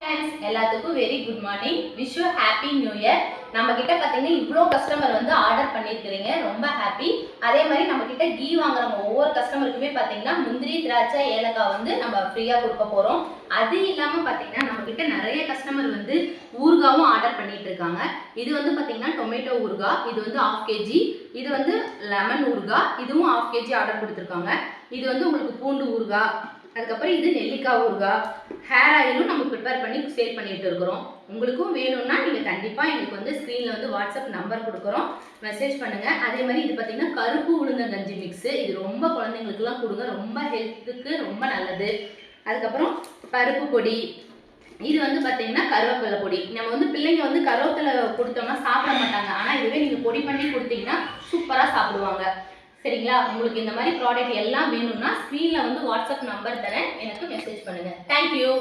Friends எல்லாத்துக்கும் very good morning. Wish you happy new year. நம்ம கிட்ட பார்த்தீங்கன்னா இவ்வளோ கஸ்டமர் வந்து ஆர்டர் பண்ணியிருக்கிறீங்க, ரொம்ப ஹாப்பி. அதே மாதிரி நம்ம கிட்ட கீ வாங்குறவங்க ஒவ்வொரு கஸ்டமருக்குமே பார்த்தீங்கன்னா முந்திரி, திராட்சை, ஏலக்காய் வந்து நம்ம ஃப்ரீயாக கொடுக்க போகிறோம். அது இல்லாமல் பார்த்தீங்கன்னா நம்ம கிட்ட நிறைய கஸ்டமர் வந்து ஊறுகாவும் ஆர்டர் பண்ணிட்டு இருக்காங்க. இது வந்து பார்த்தீங்கன்னா டொமேட்டோ ஊறுகாய், இது வந்து 1/2 kg. இது வந்து லெமன் ஊறுகாய், இதுவும் 1/2 kg ஆர்டர் கொடுத்துருக்காங்க. இது வந்து உங்களுக்கு பூண்டு ஊறுகாய், அதுக்கப்புறம் இது நெல்லிக்காய் ஊறுகாய், ஹேர் ஆயிலும் நம்ம ப்ரிப்பேர் பண்ணி சேல் பண்ணிட்டு இருக்கிறோம். உங்களுக்கும் வேணும்னா நீங்கள் கண்டிப்பாக எங்களுக்கு வந்து ஸ்க்ரீனில் வந்து வாட்ஸ்அப் நம்பர் கொடுக்குறோம், மெசேஜ் பண்ணுங்கள். அதே மாதிரி இது பார்த்தீங்கன்னா கருப்பு உளுந்தங்கஞ்சி மிக்ஸு, இது ரொம்ப குழந்தைங்களுக்குலாம் கொடுங்க, ரொம்ப ஹெல்த்துக்கு ரொம்ப நல்லது. அதுக்கப்புறம் பருப்பு பொடி, இது வந்து பார்த்தீங்கன்னா கருவேப்பிலை பொடி. நம்ம வந்து பிள்ளைங்க வந்து கருவேப்பிலை கொடுத்தோம்னா சாப்பிட மாட்டாங்க, ஆனால் இதுவே நீங்கள் பொடி பண்ணி கொடுத்தீங்கன்னா சூப்பராக சாப்பிடுவாங்க. சரிங்களா? உங்களுக்கு இந்த மாதிரி ப்ராடக்ட் எல்லாம் வேணும்னா ஸ்க்ரீனில் வந்து வாட்ஸ்அப் நம்பர் தரேன், எனக்கு மெசேஜ் பண்ணுங்கள். தேங்க்யூ.